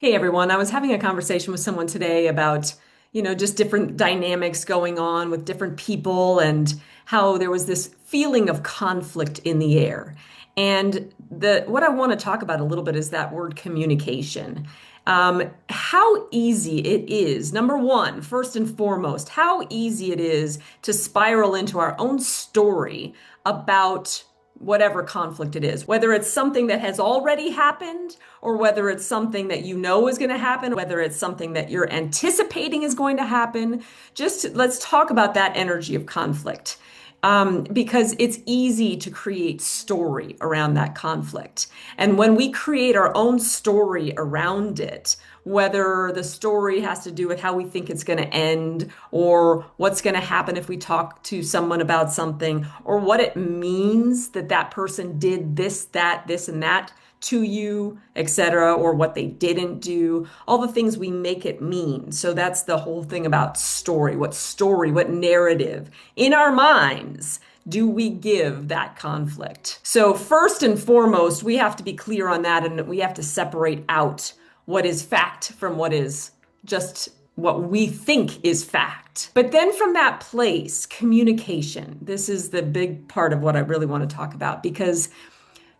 Hey everyone, I was having a conversation with someone today about, just different dynamics going on with different people and how there was this feeling of conflict in the air. And the what I want to talk about a little bit is that word communication. How easy it is, number one, first and foremost, how easy it is to spiral into our own story about whatever conflict it is, whether it's something that has already happened or whether it's something that you know is going to happen, whether it's something that you're anticipating is going to happen. Just let's talk about that energy of conflict. Because it's easy to create story around that conflict. And when we create our own story around it, whether the story has to do with how we think it's going to end, or what's going to happen if we talk to someone about something, or what it means that that person did this, that, this, and that to you, etc., or what they didn't do, all the things we make it mean. So that's the whole thing about story, what narrative in our minds do we give that conflict? So, first and foremost, we have to be clear on that and we have to separate out what is fact from what is just what we think is fact. But then from that place, communication. This is the big part of what I really want to talk about because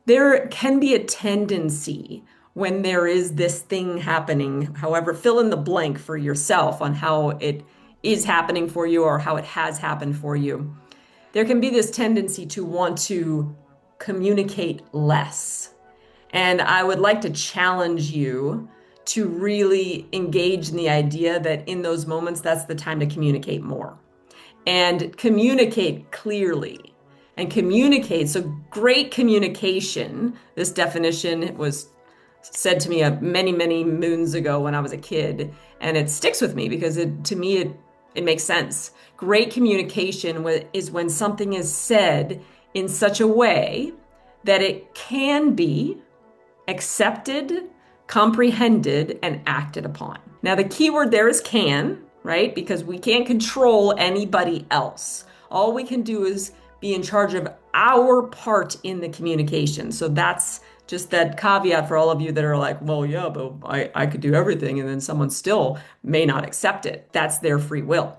there can be a tendency when there is this thing happening, however, fill in the blank for yourself on how it is happening for you or how it has happened for you. There can be this tendency to want to communicate less. And I would like to challenge you to really engage in the idea that in those moments, that's the time to communicate more and communicate clearly and communicate. So, great communication, this definition was said to me many, many moons ago when I was a kid, and it sticks with me because to me, it makes sense. Great communication is when something is said in such a way that it can be accepted, comprehended, and acted upon. Now, the key word there is can, right? Because we can't control anybody else. All we can do is be in charge of our part in the communication. So that's just that caveat for all of you that are like, well, yeah, but I could do everything. And then someone still may not accept it. That's their free will.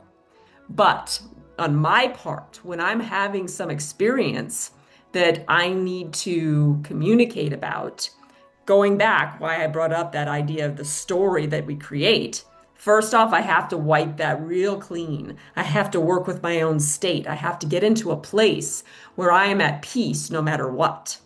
But on my part, when I'm having some experience that I need to communicate about, going back, why I brought up that idea of the story that we create. First off, I have to wipe that real clean. I have to work with my own state. I have to get into a place where I am at peace no matter what.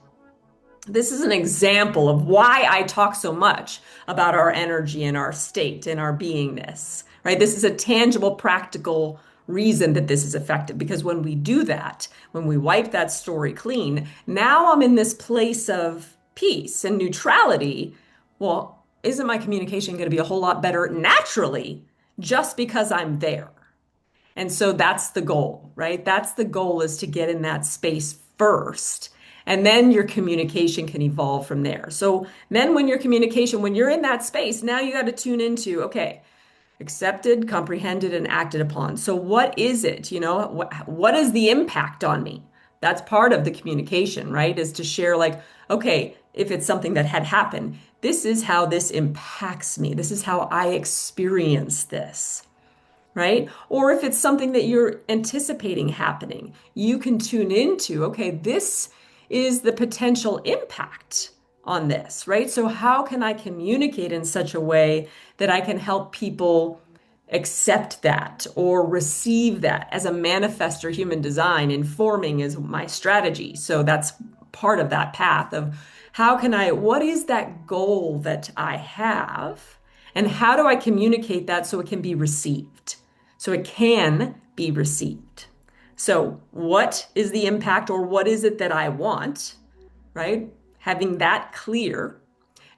This is an example of why I talk so much about our energy and our state and our beingness, right? This is a tangible, practical reason that this is effective because when we do that, when we wipe that story clean, now I'm in this place of peace and neutrality. Well, isn't my communication going to be a whole lot better naturally just because I'm there? And so that's the goal, right? That's the goal, is to get in that space first. And then your communication can evolve from there. So then when when you're in that space, now you got to tune into, okay, accepted, comprehended, and acted upon. So what is it? What is the impact on me? That's part of the communication, right? Is to share like, okay, if it's something that had happened, this is how this impacts me. This is how I experience this, right? Or if it's something that you're anticipating happening, you can tune into, okay, this is the potential impact on this, right? So how can I communicate in such a way that I can help people accept that or receive that as a manifestor human design? Informing is my strategy. So that's part of that path of what is that goal that I have? And how do I communicate that so it can be received? So it can be received. So, what is the impact or what is it that I want, right? Having that clear.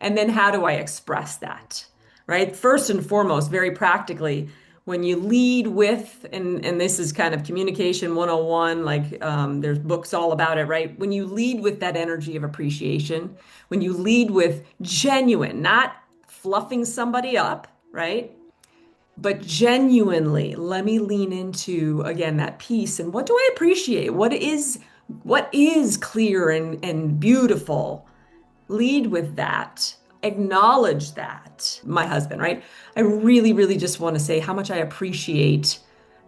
And then how do I express that, right? First and foremost, very practically, when you lead with, and this is kind of communication 101, like there's books all about it, right? When you lead with that energy of appreciation, when you lead with genuine, not fluffing somebody up, right? But genuinely, let me lean into again that piece and what do I appreciate? What is clear and beautiful? Lead with that acknowledge that, my husband, right? I really, really just want to say how much I appreciate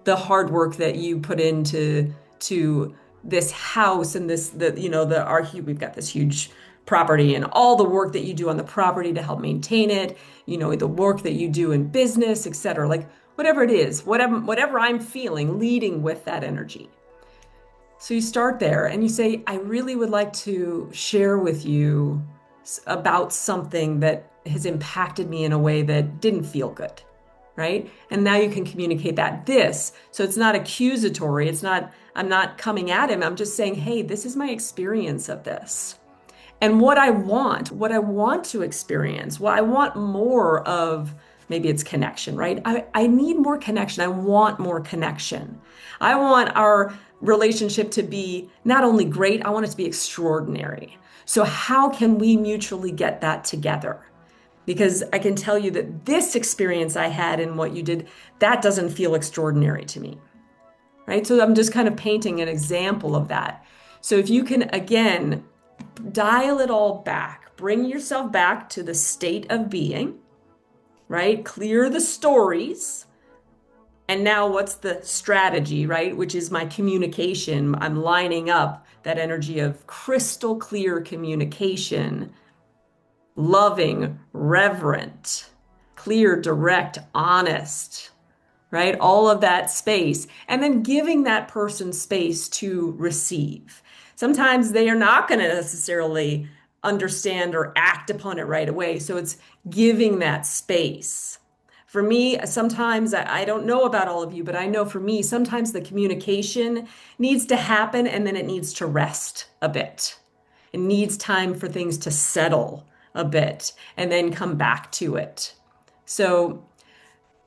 the hard work that you put into to this house and we've got this huge property and all the work that you do on the property to help maintain it, the work that you do in business, etc. Like whatever it is, whatever I'm feeling, leading with that energy. So you start there and you say, I really would like to share with you about something that has impacted me in a way that didn't feel good, right? And now you can communicate that. So it's not accusatory. I'm not coming at him. I'm just saying, hey, this is my experience of this. And what I want to experience, I want more of, maybe it's connection, right? I need more connection. I want more connection. I want our relationship to be not only great, I want it to be extraordinary. So how can we mutually get that together? Because I can tell you that this experience I had in what you did, that doesn't feel extraordinary to me, right? So I'm just kind of painting an example of that. So if you can, again, dial it all back, bring yourself back to the state of being, right? Clear the stories. And now what's the strategy, right? Which is my communication. I'm lining up that energy of crystal clear communication, loving, reverent, clear, direct, honest, right? All of that space. And then giving that person space to receive. Sometimes they are not going to necessarily understand or act upon it right away. So it's giving that space. For me, sometimes I don't know about all of you, but I know for me, sometimes the communication needs to happen and then it needs to rest a bit. It needs time for things to settle a bit and then come back to it. So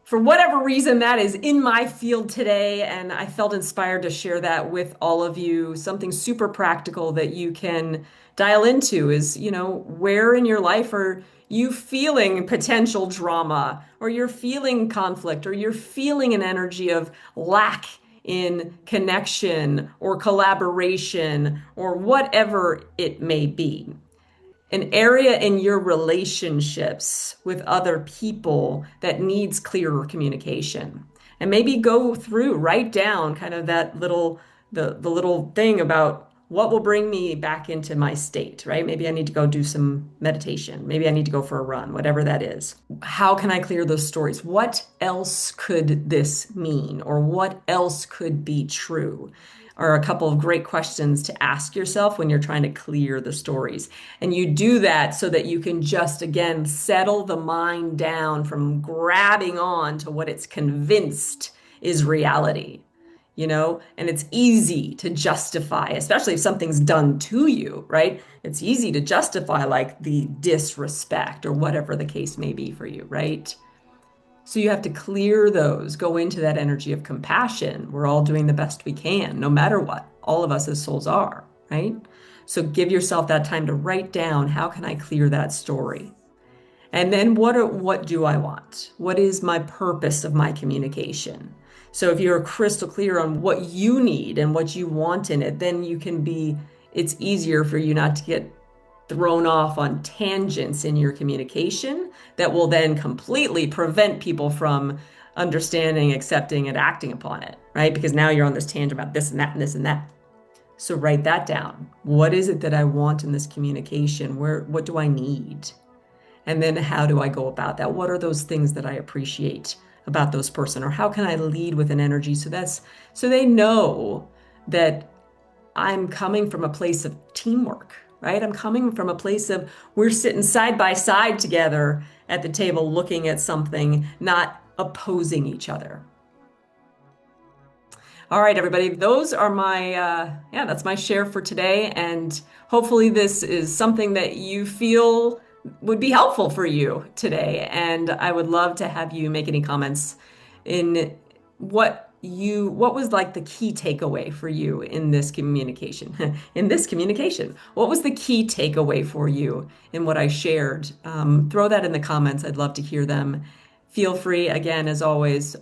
for whatever reason that is in my field today, and I felt inspired to share that with all of you, something super practical that you can dial into is, where in your life are you feeling potential drama, or you're feeling conflict, or you're feeling an energy of lack in connection or collaboration or whatever it may be. An area in your relationships with other people that needs clearer communication. And maybe write down kind of that the little thing about what will bring me back into my state, right? Maybe I need to go do some meditation. Maybe I need to go for a run, whatever that is. How can I clear those stories? What else could this mean? Or what else could be true? Are a couple of great questions to ask yourself when you're trying to clear the stories. And you do that so that you can just, again, settle the mind down from grabbing on to what it's convinced is reality, and it's easy to justify, especially if something's done to you, right? It's easy to justify like the disrespect or whatever the case may be for you, right? So you have to clear those, go into that energy of compassion. We're all doing the best we can, no matter what. All of us as souls are, right? So give yourself that time to write down, how can I clear that story? And then what do I want? What is my purpose of my communication? So if you're crystal clear on what you need and what you want in it, then it's easier for you not to get thrown off on tangents in your communication that will then completely prevent people from understanding, accepting, and acting upon it, right? Because now you're on this tangent about this and that and this and that. So write that down. What is it that I want in this communication? What do I need? And then how do I go about that? What are those things that I appreciate about those person? Or how can I lead with an energy so they know that I'm coming from a place of teamwork, right? I'm coming from a place of we're sitting side by side together at the table looking at something, not opposing each other. All right, everybody, those are that's my share for today. And hopefully this is something that you feel would be helpful for you today. And I would love to have you make any comments in what was like the key takeaway for you in this communication. What was the key takeaway for you in what I shared? Throw that in the comments. I'd love to hear them. Feel free, again, as always,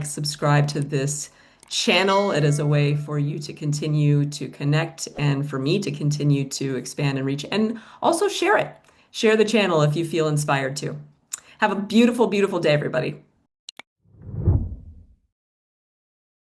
subscribe to this channel. It is a way for you to continue to connect and for me to continue to expand and reach, and also share it. Share the channel if you feel inspired to. Have a beautiful, beautiful day, everybody.